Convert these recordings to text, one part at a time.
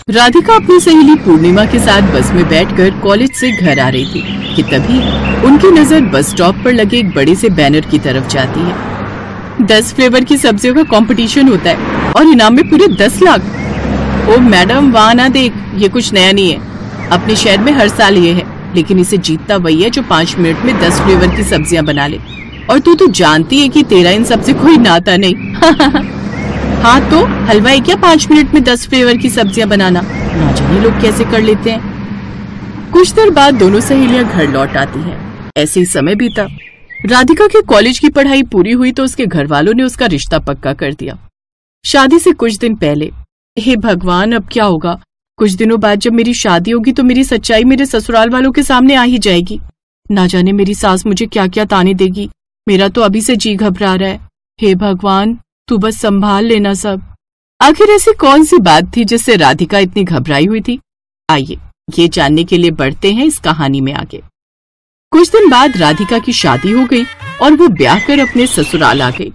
राधिका अपनी सहेली पूर्णिमा के साथ बस में बैठकर कॉलेज से घर आ रही थी कि तभी उनकी नजर बस स्टॉप पर लगे एक बड़े से बैनर की तरफ जाती है। 10 फ्लेवर की सब्जियों का कंपटीशन होता है और इनाम में पूरे 10 लाख। ओ मैडम, वहाँ ना देख, ये कुछ नया नहीं है। अपने शहर में हर साल ये है, लेकिन इसे जीतता वही है जो 5 मिनट में 10 फ्लेवर की सब्जियां बना ले। और तू तो जानती है कि तेरा इन सबसे कोई नाता नहीं। हाँ तो हलवाई क्या 5 मिनट में 10 फ्लेवर की सब्जियां बनाना, ना जाने लोग कैसे कर लेते हैं। कुछ देर बाद दोनों सहेलियां घर लौट आती हैं। ऐसे ही समय बीता। राधिका के कॉलेज की पढ़ाई पूरी हुई तो उसके घर वालों ने उसका रिश्ता पक्का कर दिया। शादी से कुछ दिन पहले, हे भगवान अब क्या होगा। कुछ दिनों बाद जब मेरी शादी होगी तो मेरी सच्चाई मेरे ससुराल वालों के सामने आ ही जाएगी। ना जाने मेरी सास मुझे क्या क्या ताने देगी। मेरा तो अभी से जी घबरा रहा है। हे भगवान, तू बस संभाल लेना सब। आखिर ऐसी कौन सी बात थी जिससे राधिका इतनी घबराई हुई थी? आइए ये जानने के लिए बढ़ते हैं इस कहानी में आगे। कुछ दिन बाद राधिका की शादी हो गई और वो ब्याह कर अपने ससुराल आ गई।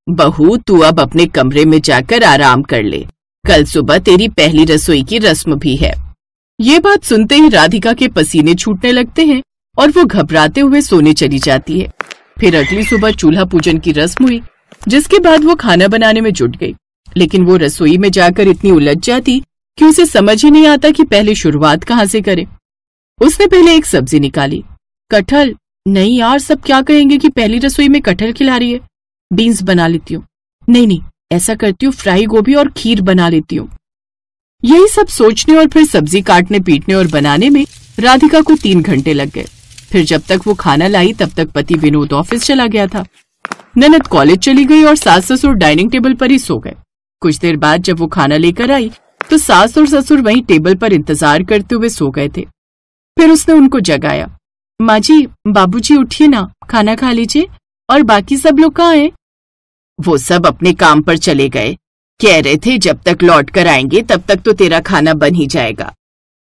बहू, तू अब अपने कमरे में जाकर आराम कर ले, कल सुबह तेरी पहली रसोई की रस्म भी है। ये बात सुनते ही राधिका के पसीने छूटने लगते हैं और वो घबराते हुए सोने चली जाती है। फिर अगली सुबह चूल्हा पूजन की रस्म हुई, जिसके बाद वो खाना बनाने में जुट गई। लेकिन वो रसोई में जाकर इतनी उलझ जाती कि उसे समझ ही नहीं आता कि पहले शुरुआत कहाँ से करे। उसने पहले एक सब्जी निकाली। कटहल? नहीं यार, सब क्या कहेंगे कि पहली रसोई में कटहल खिला रही है। बीन्स बना लेती हूँ। नहीं, ऐसा करती हूँ, फ्राई गोभी और खीर बना लेती हूँ। यही सब सोचने और फिर सब्जी काटने, पीटने और बनाने में राधिका को 3 घंटे लग गए। फिर जब तक वो खाना लाई तब तक पति विनोद ऑफिस चला गया था। ननद कॉलेज चली गई और सास ससुर डाइनिंग टेबल पर ही सो गए। कुछ देर बाद जब वो खाना लेकर आई तो सास और ससुर वहीं टेबल पर इंतजार करते हुए सो गए थे। फिर उसने उनको जगाया। माँ जी, बाबूजी उठिए ना, खाना खा लीजिए। और बाकी सब लोग कहाँ हैं? वो सब अपने काम पर चले गए। कह रहे थे जब तक लौट कर आएंगे तब तक तो तेरा खाना बन ही जाएगा।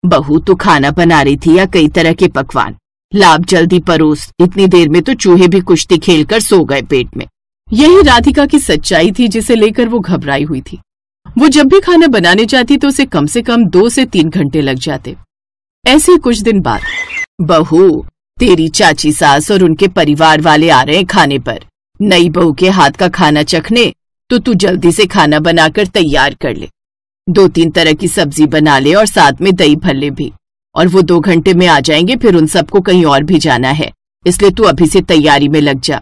बहू, तो खाना बना रही थी या कई तरह के पकवान? लाभ जल्दी परोस, इतनी देर में तो चूहे भी कुश्ती खेलकर सो गए पेट में। यही राधिका की सच्चाई थी जिसे लेकर वो घबराई हुई थी। वो जब भी खाना बनाने जाती तो उसे कम से कम 2 से 3 घंटे लग जाते। ऐसे कुछ दिन बाद, बहू, तेरी चाची सास और उनके परिवार वाले आ रहे हैं खाने पर। नई बहू के हाथ का खाना चखने, तो तू जल्दी से खाना बनाकर तैयार कर ले। 2-3 तरह की सब्जी बना ले और साथ में दही भल्ले भी। और वो 2 घंटे में आ जाएंगे, फिर उन सबको कहीं और भी जाना है, इसलिए तू अभी से तैयारी में लग जा।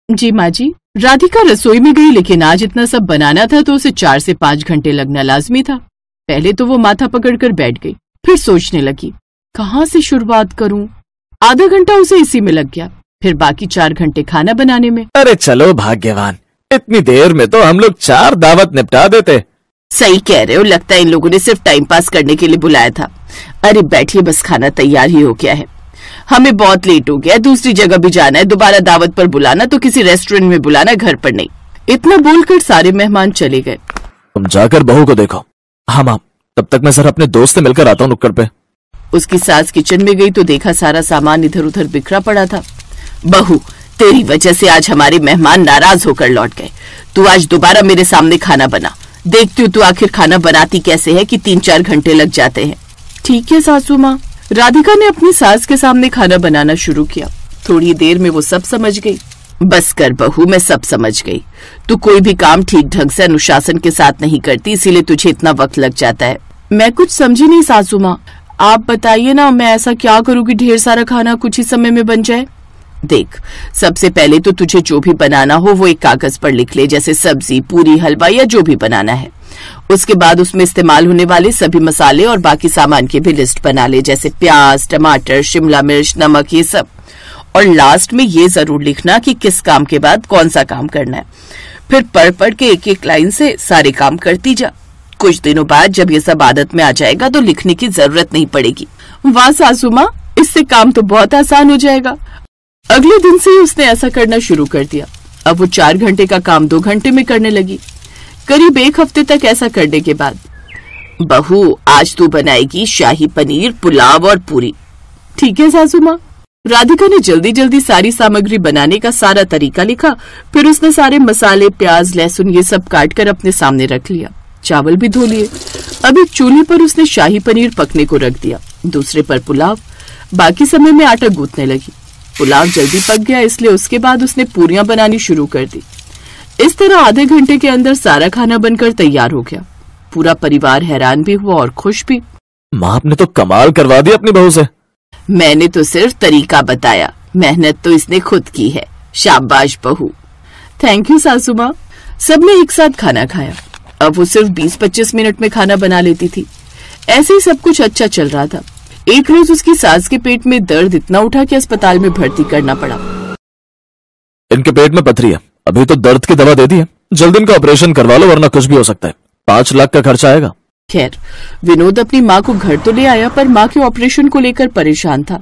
जी माँ जी। राधिका रसोई में गई, लेकिन आज इतना सब बनाना था तो उसे 4 से 5 घंटे लगना लाजमी था। पहले तो वो माथा पकड़कर बैठ गई, फिर सोचने लगी कहाँ से शुरुआत करूं। आधा घंटा उसे इसी में लग गया, फिर बाकी 4 घंटे खाना बनाने में। अरे चलो भाग्यवान, इतनी देर में तो हम लोग 4 दावत निपटा देते। सही कह रहे हो, लगता है इन लोगों ने सिर्फ टाइम पास करने के लिए बुलाया था। अरे बैठिए, बस खाना तैयार ही हो गया है। हमें बहुत लेट हो गया, दूसरी जगह भी जाना है। दोबारा दावत पर बुलाना तो किसी रेस्टोरेंट में बुलाना, घर पर नहीं। इतना बोलकर सारे मेहमान चले गए। तुम जाकर बहू को देखो। हाँ माँ, तब तक मैं जरा अपने दोस्त से मिलकर आता हूँ नुक्कड़ पे। उसकी सास किचन में गई तो देखा सारा सामान इधर उधर बिखरा पड़ा था। बहू, तेरी वजह से आज हमारे मेहमान नाराज होकर लौट गए। तू आज दोबारा मेरे सामने खाना बना। देखती हूँ तू आखिर खाना बनाती कैसे है कि 3-4 घंटे लग जाते हैं। ठीक है सासू माँ। राधिका ने अपनी सास के सामने खाना बनाना शुरू किया। थोड़ी देर में वो सब समझ गई। बस कर बहू, मैं सब समझ गई। तू कोई भी काम ठीक ढंग से अनुशासन के साथ नहीं करती, इसीलिए तुझे इतना वक्त लग जाता है। मैं कुछ समझी नहीं सासू माँ, आप बताइए ना, मैं ऐसा क्या करूँ कि ढेर सारा खाना कुछ ही समय में बन जाए। देख, सबसे पहले तो तुझे जो भी बनाना हो वो एक कागज पर लिख ले, जैसे सब्जी, पूरी, हलवा या जो भी बनाना है। उसके बाद उसमें इस्तेमाल होने वाले सभी मसाले और बाकी सामान की भी लिस्ट बना ले, जैसे प्याज, टमाटर, शिमला मिर्च, नमक, ये सब। और लास्ट में ये जरूर लिखना कि किस काम के बाद कौन सा काम करना है। फिर पढ़ पढ़ के एक एक लाइन से सारे काम करती जा। कुछ दिनों बाद जब ये सब आदत में आ जाएगा तो लिखने की जरूरत नहीं पड़ेगी। वाह सासू माँ, इससे काम तो बहुत आसान हो जाएगा। अगले दिन से ही उसने ऐसा करना शुरू कर दिया। अब वो 4 घंटे का काम 2 घंटे में करने लगी। करीब 1 हफ्ते तक ऐसा करने के बाद, बहू आज तू बनाएगी शाही पनीर, पुलाव और पूरी। ठीक है सासू माँ। राधिका ने जल्दी जल्दी सारी सामग्री बनाने का सारा तरीका लिखा। फिर उसने सारे मसाले, प्याज, लहसुन ये सब काट कर अपने सामने रख लिया। चावल भी धो लिए। अब एक चूल्हे पर उसने शाही पनीर पकने को रख दिया, दूसरे पर पुलाव। बाकी समय में आटा गूंथने लगी। पुलाव जल्दी पक गया, इसलिए उसके बाद उसने पूरियां बनानी शुरू कर दी। इस तरह आधे घंटे के अंदर सारा खाना बनकर तैयार हो गया। पूरा परिवार हैरान भी हुआ और खुश भी। माँ, आपने तो कमाल करवा दिया अपनी बहू से। मैंने तो सिर्फ तरीका बताया, मेहनत तो इसने खुद की है। शाबाश बहू। थैंक यू सासू माँ। सबने एक साथ खाना खाया। अब वो सिर्फ 20-25 मिनट में खाना बना लेती थी। ऐसे ही सब कुछ अच्छा चल रहा था। एक रोज उसकी सास के पेट में दर्द इतना उठा कि अस्पताल में भर्ती करना पड़ा। इनके पेट में पथरी है, अभी तो दर्द की दवा दे दी है, जल्दी इनका ऑपरेशन करवा लो वरना कुछ भी हो सकता है। 5 लाख का खर्चा आएगा। खैर, विनोद अपनी माँ को घर तो ले आया, पर माँ के ऑपरेशन को लेकर परेशान था।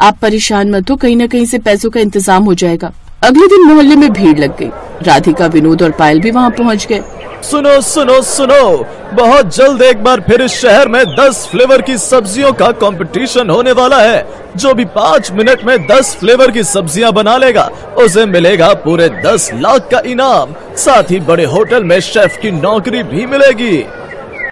आप परेशान मत हो, कहीं न कहीं से पैसों का इंतजाम हो जाएगा। अगले दिन मोहल्ले में भीड़ लग गई। राधिका, विनोद और पायल भी वहाँ पहुँच गए। सुनो सुनो सुनो, बहुत जल्द एक बार फिर इस शहर में 10 फ्लेवर की सब्जियों का कंपटीशन होने वाला है। जो भी 5 मिनट में 10 फ्लेवर की सब्जियां बना लेगा उसे मिलेगा पूरे 10 लाख का इनाम। साथ ही बड़े होटल में शेफ की नौकरी भी मिलेगी।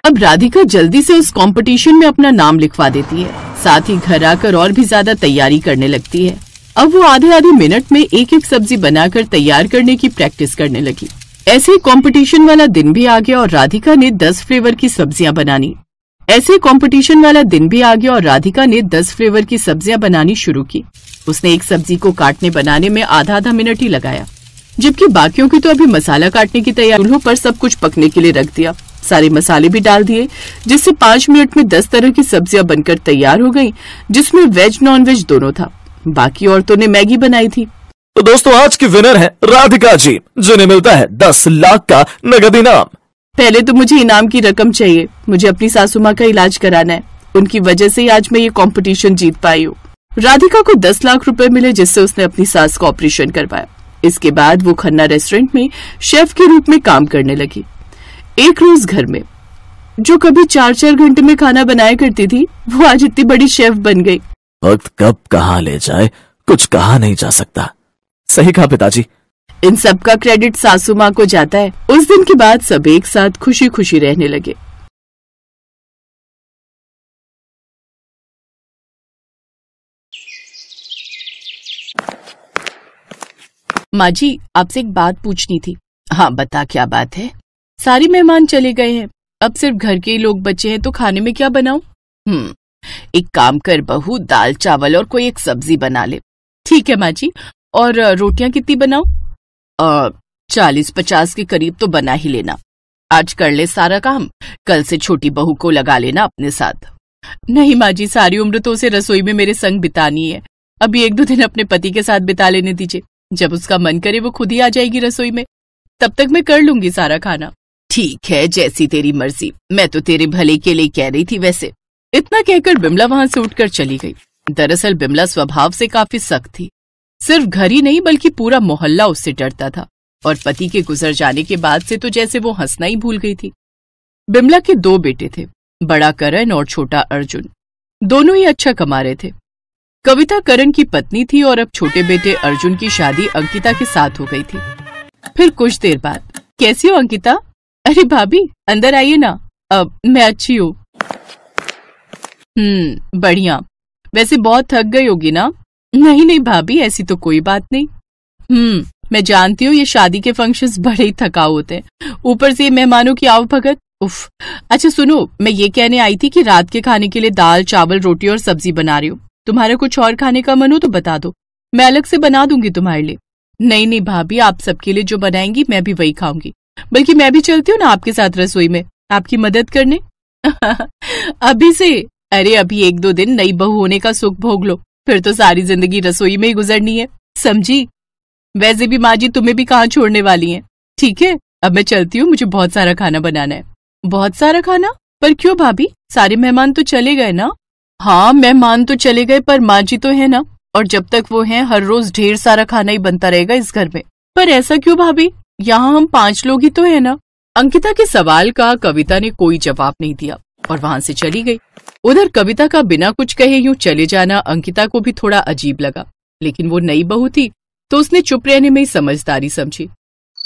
अब राधिका जल्दी से उस कंपटीशन में अपना नाम लिखवा देती है। साथ ही घर आकर और भी ज्यादा तैयारी करने लगती है। अब वो आधे मिनट में एक एक सब्जी बनाकर तैयार करने की प्रैक्टिस करने लगी। ऐसे कंपटीशन वाला दिन भी आ गया और राधिका ने 10 फ्लेवर की सब्जियां बनानी। शुरू की। उसने एक सब्जी को काटने बनाने में आधा मिनट ही लगाया, जबकि बाकियों की तो अभी मसाला काटने की तैयारी। चूल्हों पर सब कुछ पकने के लिए रख दिया, सारे मसाले भी डाल दिए, जिससे 5 मिनट में 10 तरह की सब्जियां बनकर तैयार हो गयी, जिसमें वेज नॉन वेज दोनों था। बाकी औरतों ने मैगी बनाई थी। तो दोस्तों, आज की विनर है राधिका जी, जिन्हें मिलता है 10 लाख का नगद इनाम। पहले तो मुझे इनाम की रकम चाहिए। मुझे अपनी सासू माँ का इलाज कराना है। उनकी वजह से ही आज मैं ये कंपटीशन जीत पाई हूँ। राधिका को 10 लाख रुपए मिले, जिससे उसने अपनी सास का ऑपरेशन करवाया। इसके बाद वो खन्ना रेस्टोरेंट में शेफ के रूप में काम करने लगी। एक रोज घर में जो कभी 4-4 घंटे में खाना बनाया करती थी, वो आज इतनी बड़ी शेफ बन गई। वक्त कब कहाँ ले जाए कुछ कहा नहीं जा सकता। सही कहा पिताजी। इन सब का क्रेडिट सासू माँ को जाता है। उस दिन के बाद सब एक साथ खुशी खुशी रहने लगे। माँ जी, आपसे एक बात पूछनी थी। हाँ बता, क्या बात है? सारे मेहमान चले गए हैं, अब सिर्फ घर के ही लोग बचे हैं, तो खाने में क्या बनाऊं? एक काम कर बहू, दाल चावल और कोई एक सब्जी बना ले। ठीक है माँ जी। और रोटियां कितनी बनाऊं? 40-50 के करीब तो बना ही लेना। आज कर ले सारा काम, कल से छोटी बहू को लगा लेना अपने साथ। नहीं माँ जी, सारी उम्र तो उसे रसोई में मेरे संग बितानी है। अभी 1-2 दिन अपने पति के साथ बिता लेने दीजिए। जब उसका मन करे वो खुद ही आ जाएगी रसोई में, तब तक मैं कर लूंगी सारा खाना। ठीक है, जैसी तेरी मर्जी। मैं तो तेरे भले के लिए कह रही थी वैसे। इतना कहकर बिमला वहां से उठकर चली गई। दरअसल बिमला स्वभाव से काफी सख्त थी। सिर्फ घर ही नहीं बल्कि पूरा मोहल्ला उससे डरता था, और पति के गुजर जाने के बाद से तो जैसे वो हंसना ही भूल गई थी। बिमला के 2 बेटे थे, बड़ा करण और छोटा अर्जुन। दोनों ही अच्छा कमा रहे थे। कविता करण की पत्नी थी और अब छोटे बेटे अर्जुन की शादी अंकिता के साथ हो गई थी। फिर कुछ देर बाद, कैसी हो अंकिता? अरे भाभी अंदर आइए ना। अब मैं अच्छी हूँ। बढ़िया। वैसे बहुत थक गई होगी ना? नहीं भाभी, ऐसी तो कोई बात नहीं। मैं जानती हूँ ये शादी के फंक्शंस बड़े ही थकाऊ होते हैं, ऊपर से मेहमानों की आवभगत। उफ। अच्छा सुनो, मैं ये कहने आई थी कि रात के खाने के लिए दाल चावल रोटी और सब्जी बना रही हूँ। तुम्हारा कुछ और खाने का मन हो तो बता दो, मैं अलग से बना दूंगी तुम्हारे लिए। नहीं भाभी, आप सबके लिए जो बनाएंगी मैं भी वही खाऊंगी। बल्कि मैं भी चलती हूँ ना आपके साथ रसोई में, आपकी मदद करने। अभी से? अरे अभी 1-2 दिन नई बहू होने का सुख भोग लो, फिर तो सारी जिंदगी रसोई में ही गुजरनी है, समझी? वैसे भी माँ जी तुम्हें भी कहाँ छोड़ने वाली हैं। ठीक है, अब मैं चलती हूँ, मुझे बहुत सारा खाना बनाना है। बहुत सारा खाना? पर क्यों भाभी, सारे मेहमान तो चले गए ना? हाँ मेहमान तो चले गए, पर माँ जी तो है ना, और जब तक वो हैं हर रोज ढेर सारा खाना ही बनता रहेगा इस घर में। पर ऐसा क्यों भाभी, यहाँ हम 5 लोग ही तो है ना? अंकिता के सवाल का कविता ने कोई जवाब नहीं दिया और वहां से चली गई। उधर कविता का बिना कुछ कहे यूं चले जाना अंकिता को भी थोड़ा अजीब लगा, लेकिन वो नई बहू थी तो उसने चुप रहने में ही समझदारी समझी।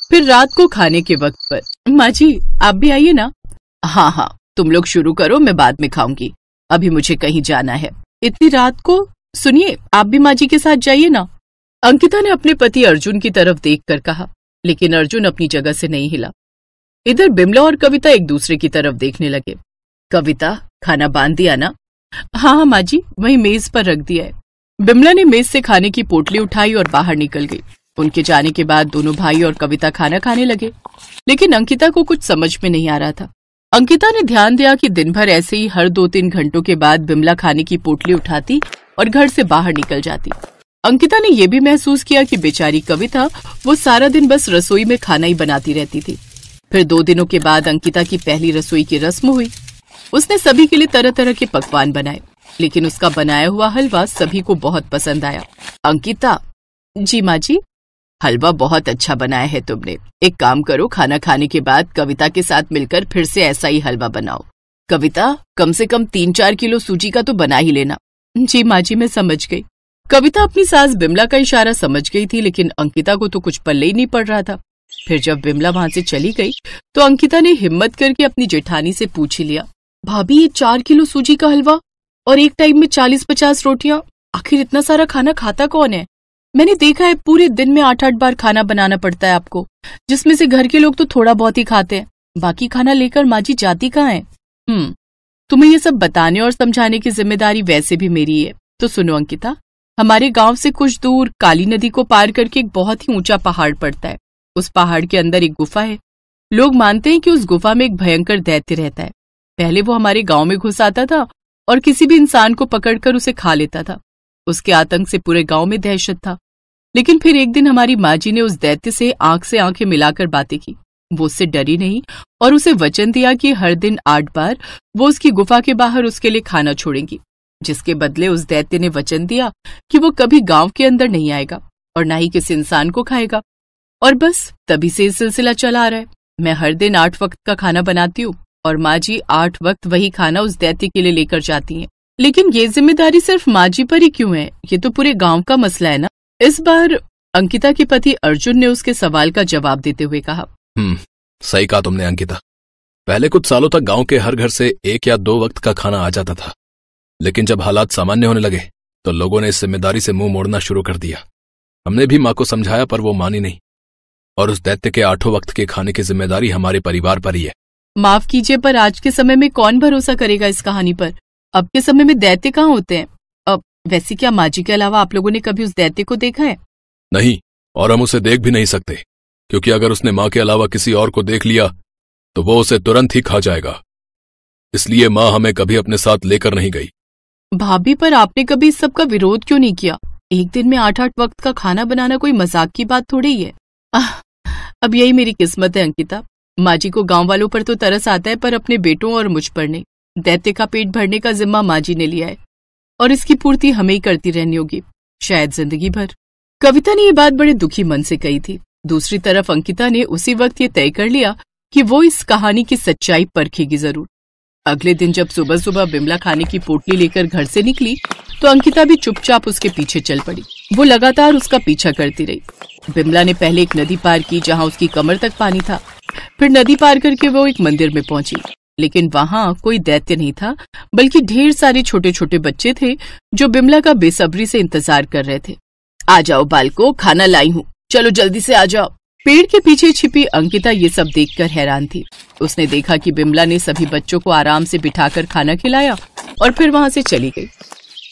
फिर रात को खाने के वक्त पर, माँ जी आप भी आइए ना। हाँ, तुम लोग शुरू करो, मैं बाद में खाऊंगी, अभी मुझे कहीं जाना है। इतनी रात को? सुनिए, आप भी माँ जी के साथ जाइए ना, अंकिता ने अपने पति अर्जुन की तरफ देखकर कहा। लेकिन अर्जुन अपनी जगह से नहीं हिला। इधर बिमला और कविता एक दूसरे की तरफ देखने लगे। कविता, खाना बांध दिया ना? हाँ हाँ माँ जी, वही मेज पर रख दिया है। बिमला ने मेज से खाने की पोटली उठाई और बाहर निकल गई। उनके जाने के बाद दोनों भाई और कविता खाना खाने लगे, लेकिन अंकिता को कुछ समझ में नहीं आ रहा था। अंकिता ने ध्यान दिया कि दिन भर ऐसे ही हर 2-3 घंटों के बाद बिमला खाने की पोटली उठाती और घर से बाहर निकल जाती। अंकिता ने यह भी महसूस किया कि बेचारी कविता वो सारा दिन बस रसोई में खाना ही बनाती रहती थी। फिर 2 दिनों के बाद अंकिता की पहली रसोई की रस्म हुई। उसने सभी के लिए तरह तरह के पकवान बनाए, लेकिन उसका बनाया हुआ हलवा सभी को बहुत पसंद आया। अंकिता, जी माँ जी, हलवा बहुत अच्छा बनाया है तुमने। एक काम करो, खाना खाने के बाद कविता के साथ मिलकर फिर से ऐसा ही हलवा बनाओ। कविता, कम से कम 3-4 किलो सूजी का तो बना ही लेना। जी माँ जी, मैं समझ गई। कविता अपनी सास बिमला का इशारा समझ गई थी, लेकिन अंकिता को तो कुछ पल्ले ही नहीं पड़ रहा था। फिर जब बिमला वहां से चली गई तो अंकिता ने हिम्मत करके अपनी जेठानी से पूछ ही लिया, भाभी ये 4 किलो सूजी का हलवा और एक टाइम में 40-50 रोटियां, आखिर इतना सारा खाना खाता कौन है? मैंने देखा है पूरे दिन में 8-8 बार खाना बनाना पड़ता है आपको, जिसमें से घर के लोग तो थोड़ा बहुत ही खाते हैं, बाकी खाना लेकर माँ जी जाती कहाँ है? तुम्हें ये सब बताने और समझाने की जिम्मेदारी वैसे भी मेरी है। तो सुनो अंकिता, हमारे गांव से कुछ दूर काली नदी को पार करके एक बहुत ही ऊंचा पहाड़ पड़ता है। उस पहाड़ के अंदर एक गुफा है। लोग मानते हैं कि उस गुफा में एक भयंकर दैत्य रहता है। पहले वो हमारे गांव में घुस आता था और किसी भी इंसान को पकड़कर उसे खा लेता था। उसके आतंक से पूरे गांव में दहशत था। लेकिन फिर एक दिन हमारी माँ जी ने उस दैत्य से आंख से आंखें मिलाकर बातें की। वो उससे डरी नहीं और उसे वचन दिया कि हर दिन 8 बार वो उसकी गुफा के बाहर उसके लिए खाना छोड़ेंगी, जिसके बदले उस दैत्य ने वचन दिया कि वो कभी गांव के अंदर नहीं आएगा और न ही किसी इंसान को खाएगा। और बस तभी से सिलसिला चला आ रहा है। मैं हर दिन 8 वक्त का खाना बनाती हूँ और माँ जी 8 वक्त वही खाना उस दैत्य के लिए लेकर जाती हैं। लेकिन ये जिम्मेदारी सिर्फ माँ जी पर ही क्यों है? ये तो पूरे गांव का मसला है ना। इस बार अंकिता के पति अर्जुन ने उसके सवाल का जवाब देते हुए कहा, सही कहा तुमने अंकिता। पहले कुछ सालों तक गांव के हर घर से 1 या 2 वक्त का खाना आ जाता था, लेकिन जब हालात सामान्य होने लगे तो लोगों ने इस जिम्मेदारी से मुंह मोड़ना शुरू कर दिया। हमने भी माँ को समझाया पर वो मानी नहीं, और उस दैत्य के 8 वक्त के खाने की जिम्मेदारी हमारे परिवार पर ही है। माफ कीजिए, पर आज के समय में कौन भरोसा करेगा इस कहानी पर? अब के समय में दैत्य कहाँ होते हैं? अब वैसे क्या माँ जी के अलावा आप लोगों ने कभी उस दैत्य को देखा है? नहीं, और हम उसे देख भी नहीं सकते, क्योंकि अगर उसने माँ के अलावा किसी और को देख लिया तो वो उसे तुरंत ही खा जाएगा। इसलिए माँ हमें कभी अपने साथ लेकर नहीं गई। भाभी, पर आपने कभी इस सब का विरोध क्यों नहीं किया? एक दिन में 8-8 वक्त का खाना बनाना कोई मजाक की बात थोड़ी ही है। अब यही मेरी किस्मत है अंकिता। माँ जी को गांव वालों पर तो तरस आता है, पर अपने बेटों और मुझ पर नहीं। दैत्य का पेट भरने का जिम्मा माँ जी ने लिया है और इसकी पूर्ति हमें ही करती रहनी होगी, शायद जिंदगी भर। कविता ने ये बात बड़े दुखी मन से कही थी। दूसरी तरफ अंकिता ने उसी वक्त ये तय कर लिया कि वो इस कहानी की सच्चाई परखेगी जरूर। अगले दिन जब सुबह सुबह बिमला खाने की पोटली लेकर घर से निकली तो अंकिता भी चुपचाप उसके पीछे चल पड़ी। वो लगातार उसका पीछा करती रही। बिमला ने पहले एक नदी पार की जहाँ उसकी कमर तक पानी था। फिर नदी पार करके वो एक मंदिर में पहुंची, लेकिन वहां कोई दैत्य नहीं था, बल्कि ढेर सारे छोटे छोटे बच्चे थे जो बिमला का बेसब्री से इंतजार कर रहे थे। आ जाओ बालको, खाना लाई हूँ, चलो जल्दी से आ जाओ। पेड़ के पीछे छिपी अंकिता ये सब देखकर हैरान थी। उसने देखा कि बिमला ने सभी बच्चों को आराम से बिठाकर खाना खिलाया और फिर वहां से चली गई।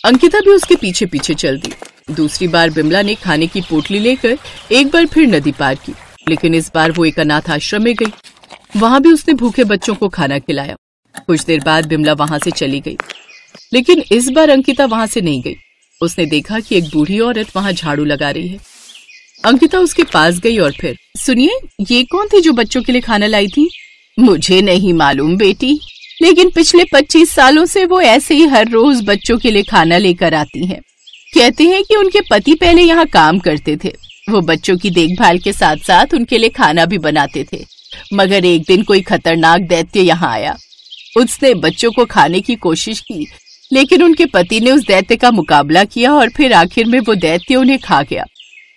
अंकिता भी उसके पीछे पीछे चल दी। दूसरी बार बिमला ने खाने की पोटली लेकर एक बार फिर नदी पार की, लेकिन इस बार वो एक अनाथ आश्रम में गई। वहां भी उसने भूखे बच्चों को खाना खिलाया। कुछ देर बाद बिमला वहां से चली गई, लेकिन इस बार अंकिता वहां से नहीं गई। उसने देखा कि एक बूढ़ी औरत वहां झाड़ू लगा रही है। अंकिता उसके पास गई और फिर, सुनिए, ये कौन थी जो बच्चों के लिए खाना लाई थी? मुझे नहीं मालूम बेटी, लेकिन पिछले 25 सालों से वो ऐसे ही हर रोज बच्चों के लिए खाना लेकर आती हैं। कहते हैं कि उनके पति पहले यहाँ काम करते थे। वो बच्चों की देखभाल के साथ साथ उनके लिए खाना भी बनाते थे। मगर एक दिन कोई खतरनाक दैत्य यहाँ आया। उसने बच्चों को खाने की कोशिश की, लेकिन उनके पति ने उस दैत्य का मुकाबला किया और फिर आखिर में वो दैत्य उन्हें खा गया।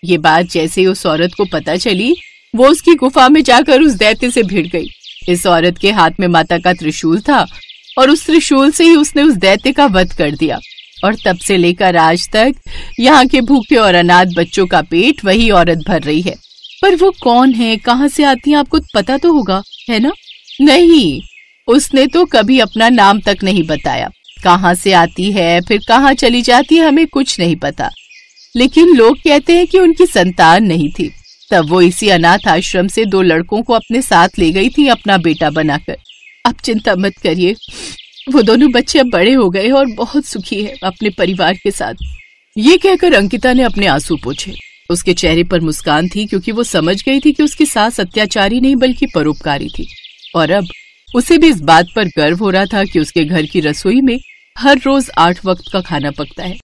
ये बात जैसे ही उस औरत को पता चली, वो उसकी गुफा में जाकर उस दैत्य से भिड़ गई। इस औरत के हाथ में माता का त्रिशूल था और उस त्रिशूल से ही उसने उस दैत्य का वध कर दिया। और तब से लेकर आज तक यहाँ के भूखे और अनाथ बच्चों का पेट वही औरत भर रही है। पर वो कौन है, कहाँ से आती है, आपको पता तो होगा, है ना? नहीं, उसने तो कभी अपना नाम तक नहीं बताया। कहाँ से आती है फिर कहाँ चली जाती है हमें कुछ नहीं पता, लेकिन लोग कहते हैं कि उनकी संतान नहीं थी। तब वो इसी अनाथ आश्रम से 2 लड़कों को अपने साथ ले गई थी अपना बेटा बनाकर। अब चिंता मत करिए, वो दोनों बच्चे अब बड़े हो गए और बहुत सुखी है अपने परिवार के साथ। ये कहकर अंकिता ने अपने आंसू पोंछे। उसके चेहरे पर मुस्कान थी क्योंकि वो समझ गई थी कि उसकी सास अत्याचारी नहीं बल्कि परोपकारी थी। और अब उसे भी इस बात पर गर्व हो रहा था कि उसके घर की रसोई में हर रोज 8 वक्त का खाना पकता है।